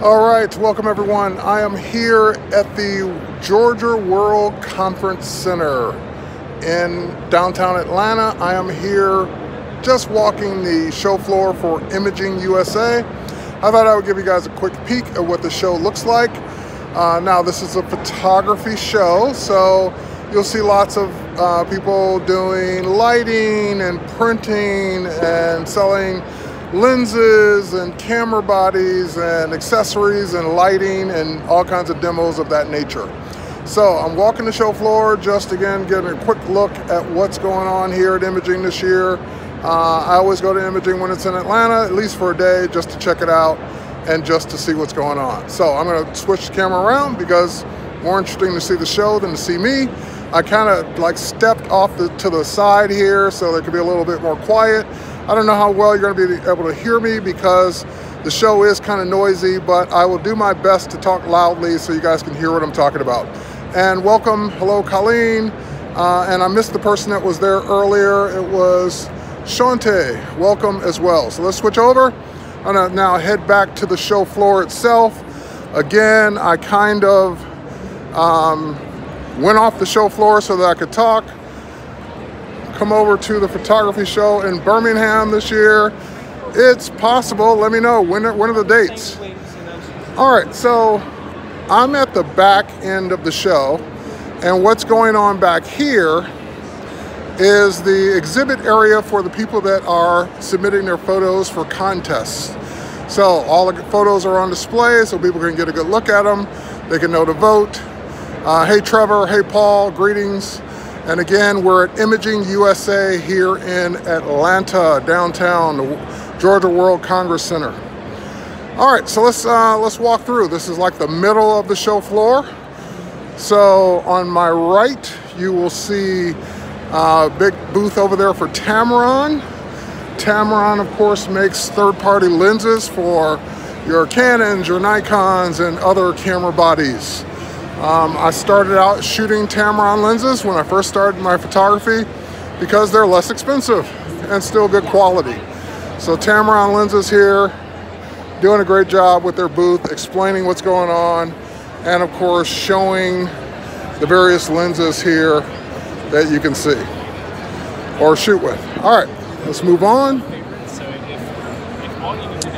All right, welcome everyone. I am here at the Georgia World Conference Center in downtown Atlanta. I am here just walking the show floor for Imaging USA. I thought I would give you guys a quick peek at what the show looks like. Now this is a photography show, so you'll see lots of people doing lighting and printing and selling lenses and camera bodies and accessories and lighting and all kinds of demos of that nature. So I'm walking the show floor, just again getting a quick look at what's going on here at Imaging this year. I always go to Imaging when it's in Atlanta, at least for a day, just to check it out and just to see what's going on. So I'm going to switch the camera around because more interesting to see the show than to see me. I kind of like stepped off to the side here so there could be a little bit more quiet. I don't know how well you're going to be able to hear me because the show is kind of noisy, but I will do my best to talk loudly so you guys can hear what I'm talking about. And welcome, hello Colleen, and I missed the person that was there earlier. It was Shante, welcome as well. So let's switch over. I'm gonna now head back to the show floor itself. Again, I kind of went off the show floor so that I could talk. Come over to the photography show in Birmingham this year. It's possible. Let me know when are the dates. All right, so I'm at the back end of the show, and what's going on back here is the exhibit area for the people that are submitting their photos for contests. So all the photos are on display so people can get a good look at them. They can know to vote. Hey Trevor, hey Paul, greetings. And again, we're at Imaging USA here in Atlanta, downtown, the Georgia World Congress Center. All right, so let's walk through. This is like the middle of the show floor. So on my right, you will see a big booth over there for Tamron. Tamron, of course, makes third-party lenses for your Canons, your Nikons, and other camera bodies. I started out shooting Tamron lenses when I first started my photography because they're less expensive and still good quality. So Tamron lenses here, doing a great job with their booth, explaining what's going on, and of course showing the various lenses here that you can see or shoot with. All right, let's move on.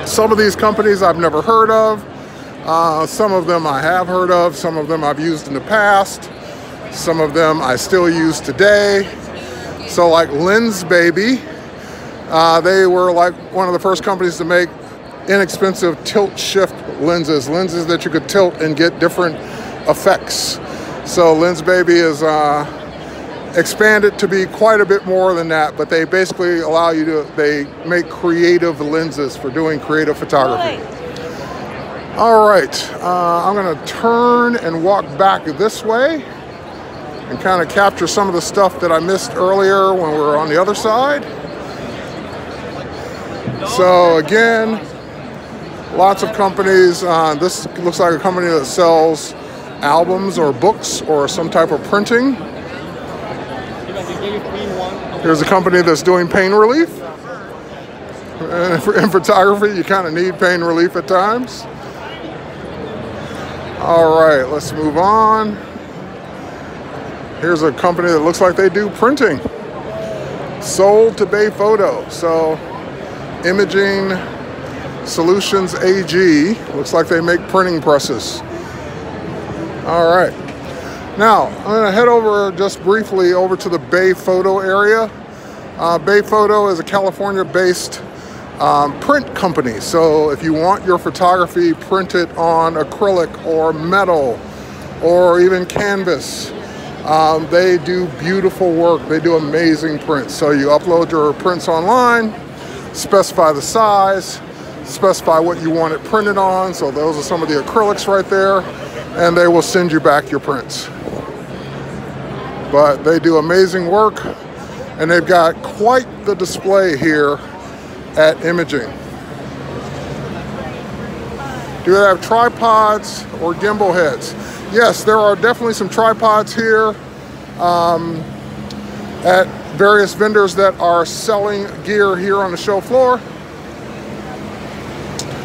Some of these companies I've never heard of. Some of them I have heard of, some of them I've used in the past, some of them I still use today. So like Lens Baby, they were like one of the first companies to make inexpensive tilt shift lenses that you could tilt and get different effects. So Lens Baby is expanded to be quite a bit more than that, but they basically allow you to, they make creative lenses for doing creative photography. All right, I'm gonna turn and walk back this way and kind of capture some of the stuff that I missed earlier when we were on the other side. So again, lots of companies. This looks like a company that sells albums or books or some type of printing. Here's a company that's doing pain relief. In photography, you kind of need pain relief at times. All right, let's move on. Here's a company that looks like they do printing. Sold to Bay Photo. So Imaging Solutions AG, looks like they make printing presses. All right. Now, I'm gonna head over just briefly over to the Bay Photo area. Bay Photo is a California-based print company. So if you want your photography printed on acrylic or metal or even canvas, they do beautiful work. They do amazing prints. So you upload your prints online, specify the size, specify what you want it printed on. So those are some of the acrylics right there, and they will send you back your prints. But they do amazing work, and they've got quite the display here at Imaging. Do they have tripods or gimbal heads? Yes, there are definitely some tripods here at various vendors that are selling gear here on the show floor.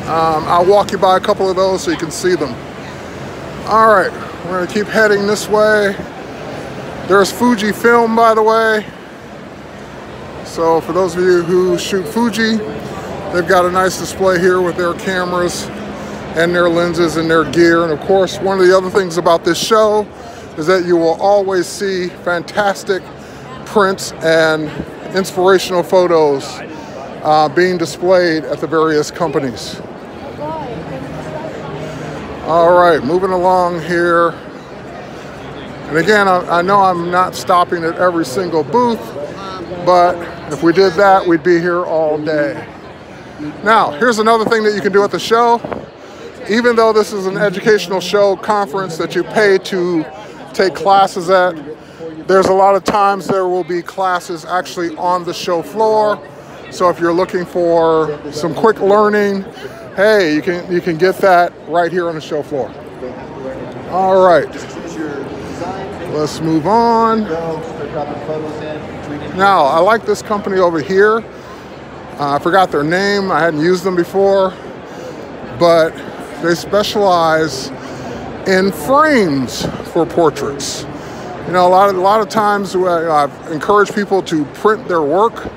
I'll walk you by a couple of those so you can see them. All right, we're gonna keep heading this way. There's Fuji film, by the way. So for those of you who shoot Fuji, they've got a nice display here with their cameras and their lenses and their gear. And of course, one of the other things about this show is that you will always see fantastic prints and inspirational photos being displayed at the various companies. All right, moving along here. And again, I know I'm not stopping at every single booth, but if we did that, we'd be here all day. Now, here's another thing that you can do at the show. Even though this is an educational show conference that you pay to take classes at, there's a lot of times there will be classes actually on the show floor. So if you're looking for some quick learning, hey, you can get that right here on the show floor. All right, let's move on. Now, I like this company over here. I forgot their name. I hadn't used them before, but they specialize in frames for portraits. You know, a lot of times I've encouraged people to print their work,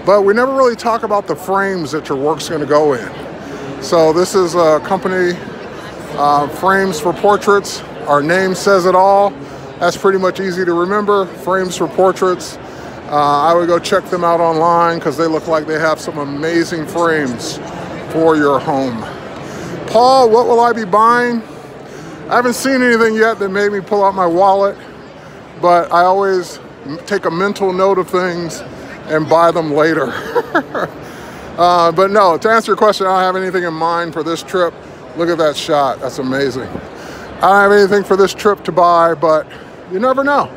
but we never really talk about the frames that your work's going to go in. So this is a company, Frames for Portraits. Our name says it all. That's pretty much easy to remember, Frames for Portraits. I would go check them out online because they look like they have some amazing frames for your home. Paul, what will I be buying? I haven't seen anything yet that made me pull out my wallet, but I always take a mental note of things and buy them later. But no, to answer your question, I don't have anything in mind for this trip. Look at that shot, that's amazing. I don't have anything for this trip to buy, but you never know.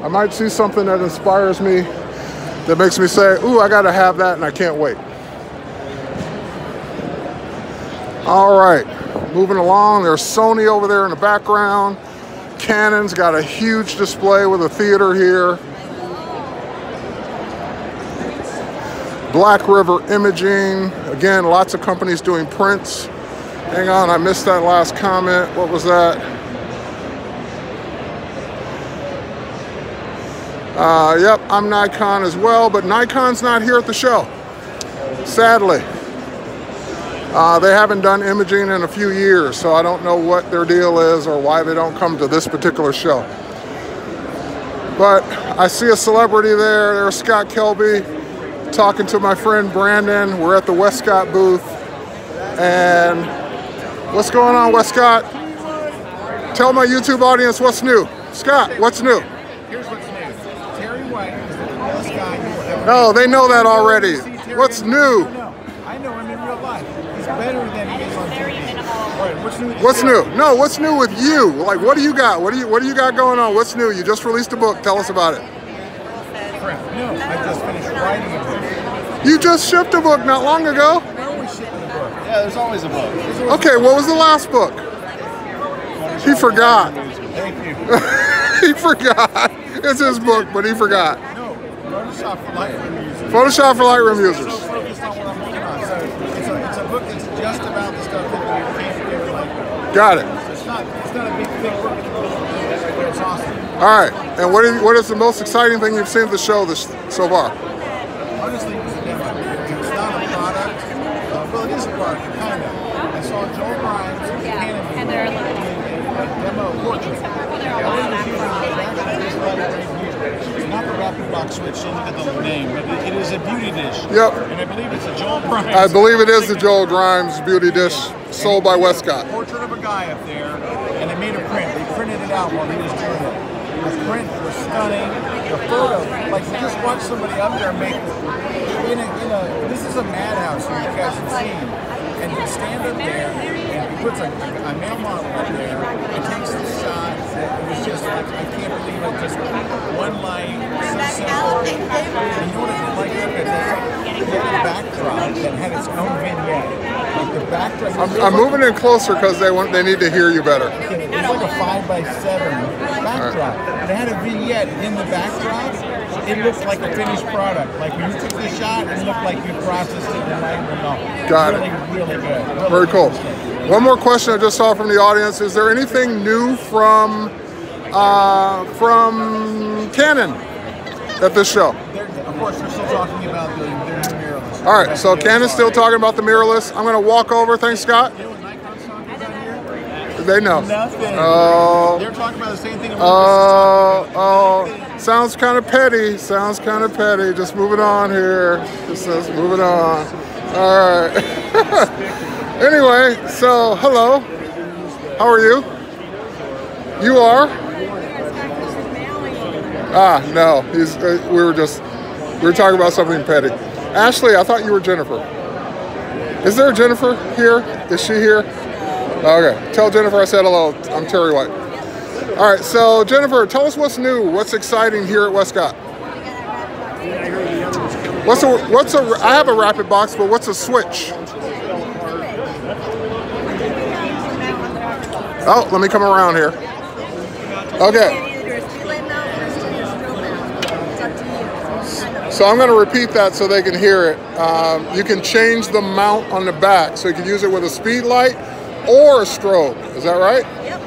I might see something that inspires me, that makes me say, ooh, I gotta have that and I can't wait. All right, moving along, there's Sony over there in the background. Canon's got a huge display with a theater here. Black River Imaging, again, lots of companies doing prints. Hang on, I missed that last comment. What was that? Yep, I'm Nikon as well, but Nikon's not here at the show, sadly. They haven't done imaging in a few years, so I don't know what their deal is or why they don't come to this particular show. But I see a celebrity there. There's Scott Kelby talking to my friend Brandon. We're at the Wescott booth. And what's going on, Wescott? Tell my YouTube audience what's new. Scott, what's new? Here's what's new. Terry White is the best guy you will ever meet. No, they know that already. What's new? No, I know him in real life. He's better than he is on TV. All right, what's new? What's new? No, what's new with you? Like, what do you got? What do you got going on? What's new? You just released a book. Tell us about it. No, I just finished writing a book. You just shipped a book not long ago. I always ship a book. Yeah, there's always a book. Okay, what was the last book? He forgot. Thank you. He forgot. It's his book, but he forgot. No, Photoshop for Lightroom users. Photoshop for Lightroom users. So focused on what I'm working on. So it's a book that's just about the stuff that you can't do in Lightroom. Got it. So it's not a big book, but it's awesome. All right. And what is the most exciting thing you've seen at the show so far? Honestly, it was a demo. It's not a product. Well, it is a product, kind of. I saw Joel Grimes in Canada a demo portrait. It's not the rapid box switch, so look at the name, but it is a beauty dish. Yep. And I believe it's a Joel Grimes. I believe it is the Joel Grimes beauty dish sold by Wescott. Portrait of a guy up there, and they made a print. They printed it out while he was doing it. The print was stunning. The photo, like you just watch somebody up there make this is a madhouse here you guys have seen. And he stand up there and he puts a male model up there and takes the shot. It was just like, I can't believe it. Just one light, so simple. And you know what I like about that? He had a backdrop that had its own vignette. Like the backdrop. I'm moving in closer because they need to hear you better. It was like a 5x7 backdrop. Right. It had a vignette in the backdrop. it looked like a finished product. Like when you took the shot, it looked like you processed it in light and all. Got really, it. Really good. Really Very cool. One more question I just saw from the audience. Is there anything new from Canon at this show? Of course, they're still talking about their new mirrorless. All right, so Canon's still talking about the mirrorless. I'm going to walk over. Thanks, Scott. You know what Nikon's talking about here? They know. Nothing. Oh. They're talking about the same thing. Oh. Sounds kind of petty. Sounds kind of petty. Just moving on here. Just moving on. All right. Anyway, so hello. How are you? You are? No. We were talking about something petty. Ashley, I thought you were Jennifer. Is there a Jennifer here? Is she here? Okay. Tell Jennifer I said hello. I'm Terry White. All right. So Jennifer, tell us what's new. What's exciting here at Wescott? I have a rapid box, but what's a switch? Oh, let me come around here. Okay. So I'm going to repeat that so they can hear it. You can change the mount on the back, so you can use it with a speed light or a strobe. Is that right? Yep.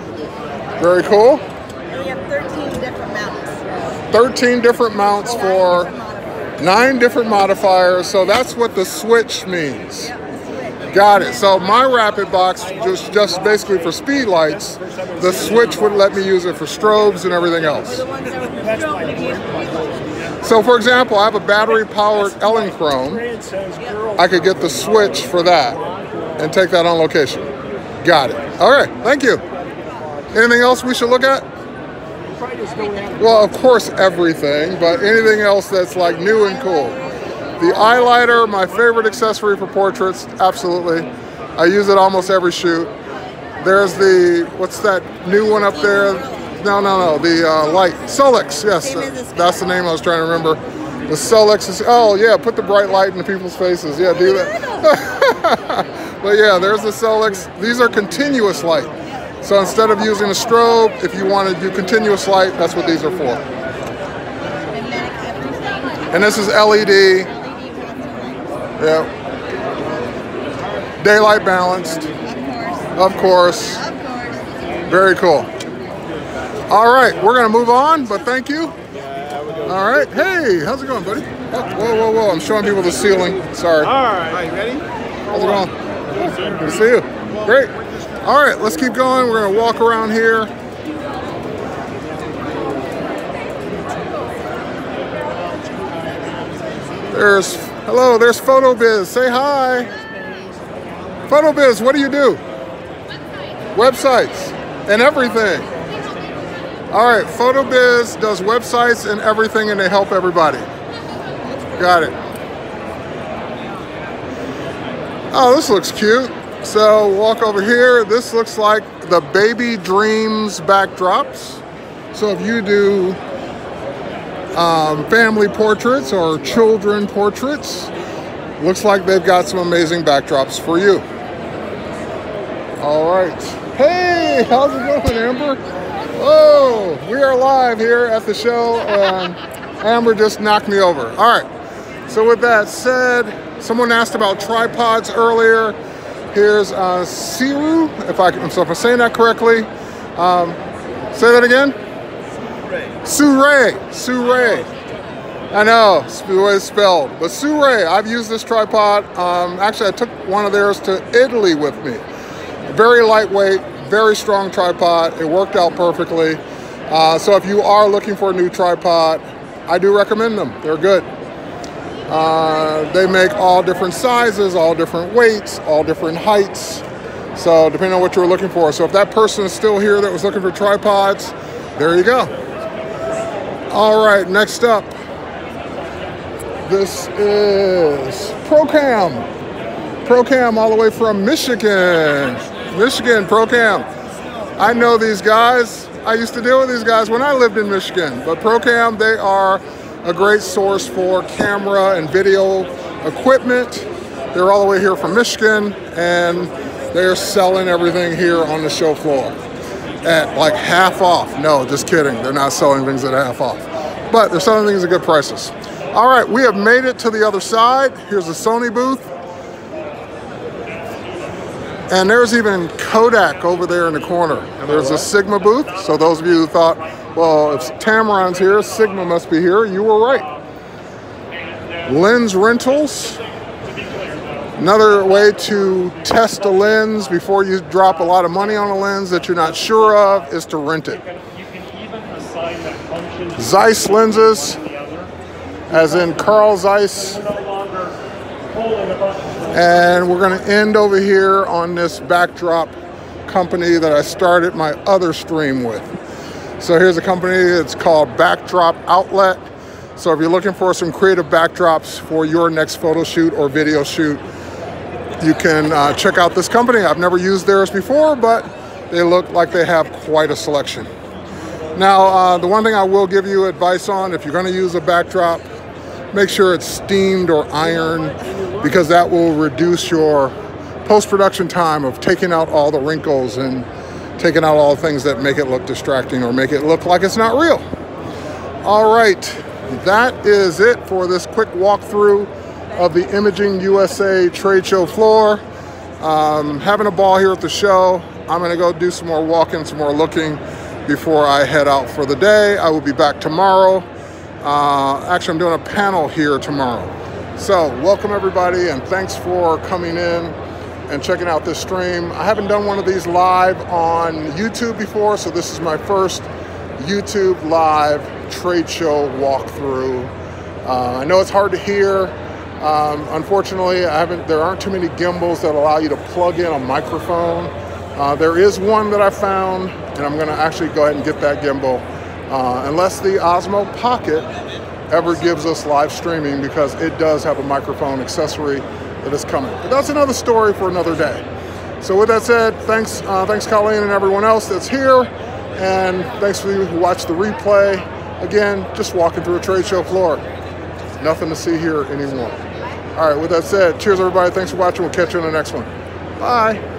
Very cool. And we have 13 different mounts. 13 different mounts for 9 different modifiers. So that's what the switch means. Yep. Got it. So my rapid box just basically for speed lights. The switch would let me use it for strobes and everything else. So for example, I have a battery powered Elechrome. I could get the switch for that and take that on location. Got it. All right. Thank you. Anything else we should look at? Well, of course, everything, but anything else that's like new and cool. The eyeliner, my favorite accessory for portraits, absolutely. I use it almost every shoot. There's the, what's that new one up there? No, the light. Solex, yes, that's the name I was trying to remember. The Solex is, oh yeah, put the bright light into people's faces. Yeah, do that. But yeah, there's the Solex. These are continuous light. So instead of using a strobe, if you want to do continuous light, that's what these are for. And this is LED. Yeah. Daylight balanced. Of course. Very cool. All right, we're gonna move on, but thank you. All right, hey, how's it going, buddy? Oh, whoa, I'm showing people the ceiling. Sorry. All right, you ready? How's it going? Good to see you. Great. All right, let's keep going. We're gonna walk around here. Hello, there's PhotoBiz. Say hi. PhotoBiz, what do you do? Websites and everything. All right, PhotoBiz does websites and everything, and they help everybody. Got it. Oh, this looks cute. So walk over here. This looks like the Baby Dreams backdrops. So if you do family portraits or children portraits, looks like they've got some amazing backdrops for you. All right. Hey, how's it going, Amber? Oh, we are live here at the show. Amber just knocked me over. All right. So with that said, someone asked about tripods earlier. Here's Siru, if I'm saying that correctly. Say that again. Suray. I know, the way it's spelled. But Suray, I've used this tripod. Actually, I took one of theirs to Italy with me. Very lightweight, very strong tripod. It worked out perfectly. So if you are looking for a new tripod, I do recommend them. They're good. They make all different sizes, all different weights, all different heights. So depending on what you're looking for. So if that person is still here that was looking for tripods, there you go. All right, next up. This is ProCam. ProCam all the way from Michigan. Michigan, ProCam. I know these guys. I used to deal with these guys when I lived in Michigan. But ProCam, they are a great source for camera and video equipment. They're all the way here from Michigan, and they're selling everything here on the show floor at like half off. No, just kidding. They're not selling things at half off. but they're selling things at good prices. All right, we have made it to the other side. Here's the Sony booth. And there's even Kodak over there in the corner. There's a Sigma booth. So those of you who thought, well, if Tamron's here, Sigma must be here, you were right. Lens rentals. Another way to test a lens before you drop a lot of money on a lens that you're not sure of is to rent it. Zeiss lenses, as in Carl Zeiss. And we're going to end over here on this backdrop company that I started my other stream with. So here's a company that's called Backdrop Outlet. So if you're looking for some creative backdrops for your next photo shoot or video shoot, you can check out this company. I've never used theirs before, but they look like they have quite a selection. Now, the one thing I will give you advice on, if you're going to use a backdrop, make sure it's steamed or ironed, because that will reduce your post-production time of taking out all the wrinkles and taking out all the things that make it look distracting or make it look like it's not real. All right, that is it for this quick walkthrough of the Imaging USA trade show floor. Having a ball here at the show. I'm gonna go do some more walking, some more looking before I head out for the day. I will be back tomorrow. Actually, I'm doing a panel here tomorrow. So welcome everybody, and thanks for coming in and checking out this stream. I haven't done one of these live on YouTube before, so this is my first YouTube live trade show walkthrough. I know it's hard to hear. Unfortunately, there aren't too many gimbals that allow you to plug in a microphone. There is one that I found, and I'm gonna actually go ahead and get that gimbal, unless the Osmo Pocket ever gives us live streaming, because it does have a microphone accessory that is coming. But that's another story for another day. So with that said, thanks Colleen and everyone else that's here, and thanks for you who watched the replay. Again, just walking through a trade show floor. Nothing to see here anymore. All right, with that said, cheers everybody, thanks for watching, we'll catch you in the next one. Bye.